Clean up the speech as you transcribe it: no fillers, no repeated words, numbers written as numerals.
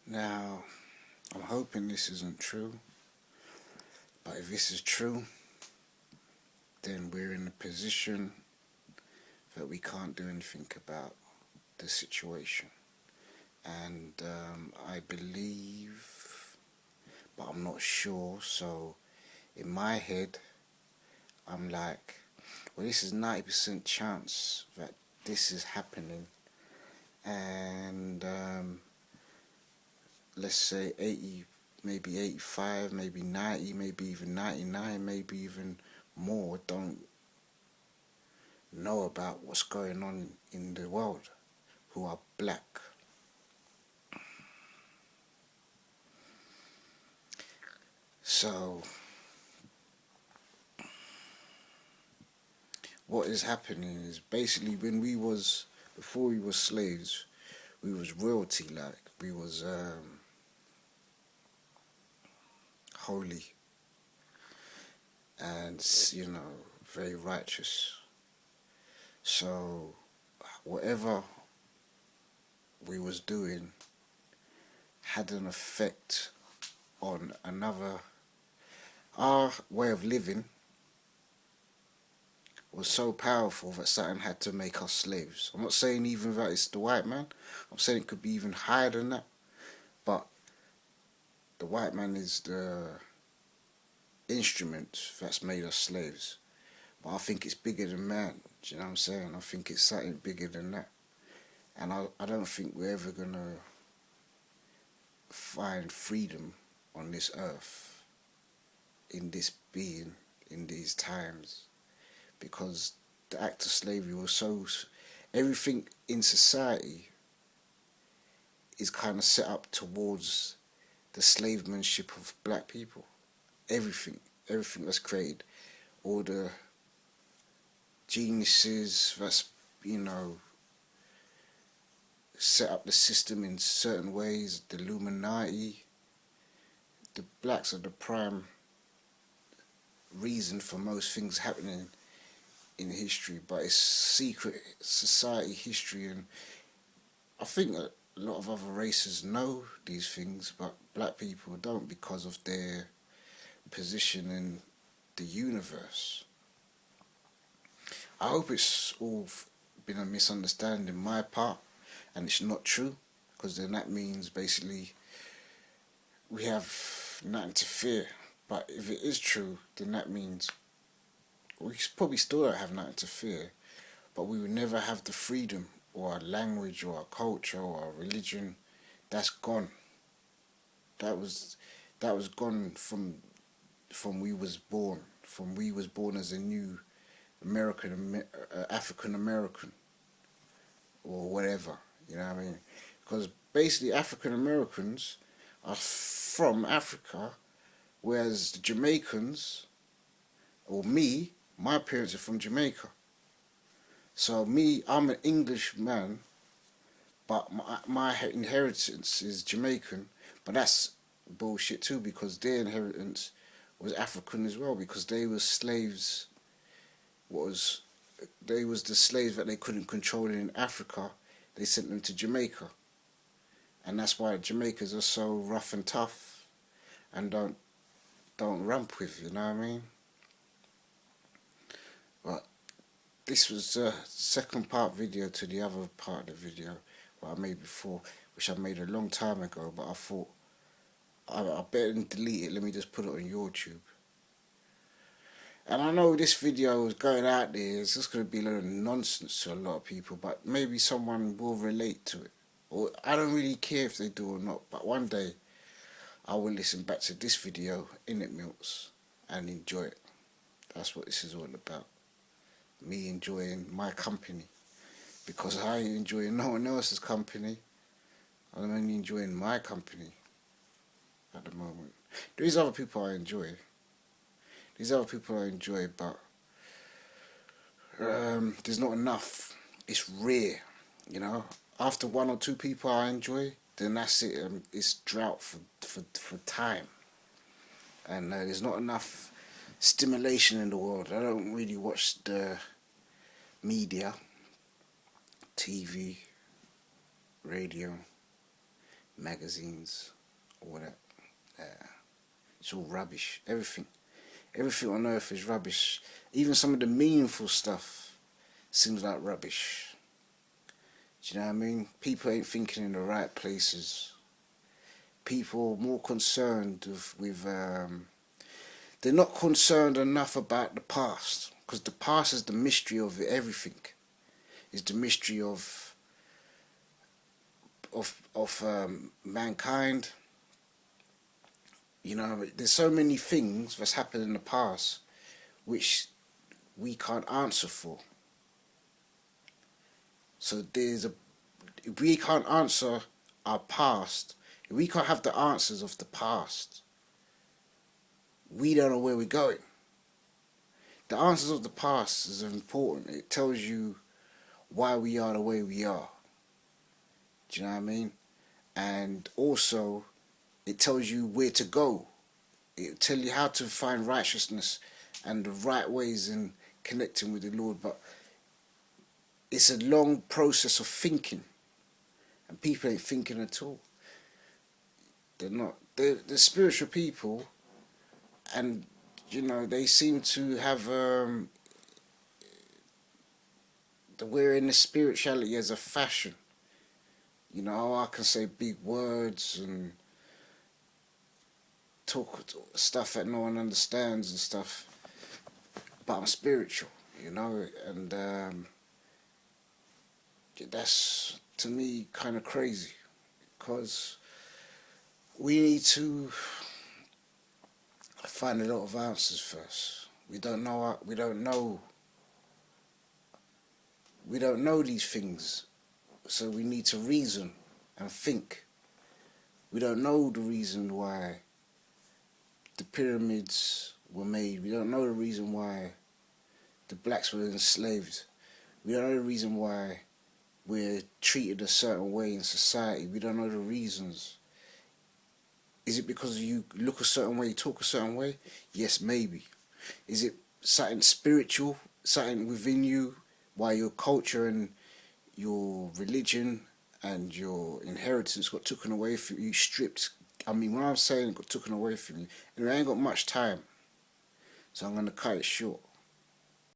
Now, I'm hoping this isn't true, but if this is true, then we're in a position that we can't do anything about the situation. And I believe, but I'm not sure, so in my head, I'm like, well, this is 90% chance that this is happening, and let's say 80, maybe 85, maybe 90, maybe even 99, maybe even more don't know about what's going on in the world who are black. So what is happening is basically before we was slaves, we was royalty, like we was holy and very righteous. So whatever we was doing had an effect on another. Our way of living was so powerful that something had to make us slaves. I'm not saying even that it's the white man. I'm saying it could be even higher than that. But the white man is the instrument that's made us slaves. But I think it's bigger than man. Do you know what I'm saying? I think it's something bigger than that. And I don't think we're ever going to find freedom on this earth, in this being, in these times. Because the act of slavery was so... Everything in society is kind of set up towards the slavemanship of black people. Everything that's created. All the geniuses that's, set up the system in certain ways, the Illuminati. The blacks are the prime reason for most things happening in history, but it's secret society history, and I think a lot of other races know these things, but black people don't because of their position in the universe. I hope it's all been a misunderstanding on my part and it's not true, because then that means basically we have nothing to fear. But if it is true, then that means we probably still don't have nothing to fear, but we will never have the freedom or our language or our culture or our religion. That's gone. That was gone from we was born. From we was born as a new African American or whatever. You know what I mean? Because basically African Americans are from Africa, whereas the Jamaicans, or me, my parents are from Jamaica. So me, I'm an English man, but my inheritance is Jamaican. But that's bullshit too, because their inheritance was African as well, because they were slaves. They was the slaves that they couldn't control in Africa. They sent them to Jamaica, and that's why Jamaicans are so rough and tough and don't ramp with. You know what I mean? But this was a second part video to the other part of the video what I made before, which I made a long time ago, but I thought I better than delete it, let me just put it on YouTube. And I know this video is going out there, it's just going to be a lot of nonsense to a lot of people, but maybe someone will relate to it. Or I don't really care if they do or not, but one day I will listen back to this video, Innit Milks, and enjoy it. That's what this is all about. Me enjoying my company. Because I ain't enjoying no one else's company. I'm only enjoying my company at the moment. There's other people I enjoy. But there's not enough. It's rare, you know. After one or two people I enjoy, then that's it. It's drought for time. And there's not enough stimulation in the world. I don't really watch the media, TV, radio, magazines, all that. It's all rubbish. Everything on earth is rubbish. Even some of the meaningful stuff seems like rubbish. Do you know what I mean? People ain't thinking in the right places. People are more concerned they're not concerned enough about the past, because the past is the mystery of everything. It's the mystery of mankind. You know, there's so many things that's happened in the past which we can't answer for. So if we can't answer our past, if we can't have the answers of the past, we don't know where we're going. The answers of the past is important. It tells you why we are the way we are. Do you know what I mean? And also, it tells you where to go. It tells you how to find righteousness and the right ways in connecting with the Lord. But it's a long process of thinking, and people ain't thinking at all. They're not. They're spiritual people, and you know they seem to have we're in the spirituality as a fashion. You know, I can say big words and talk stuff that no one understands and stuff, but I'm spiritual, you know, and that's to me kind of crazy, because we need to find a lot of answers first. We don't know. We don't know these things, so we need to reason and think. We don't know the reason why the pyramids were made. We don't know the reason why the blacks were enslaved. We don't know the reason why we're treated a certain way in society. We don't know the reasons. Is it because you look a certain way, talk a certain way? Yes, maybe. Is it something spiritual, something within you, why your culture and your religion and your inheritance got taken away from you, stripped? I mean, when I'm saying got taken away from you, and I ain't got much time, so I'm going to cut it short.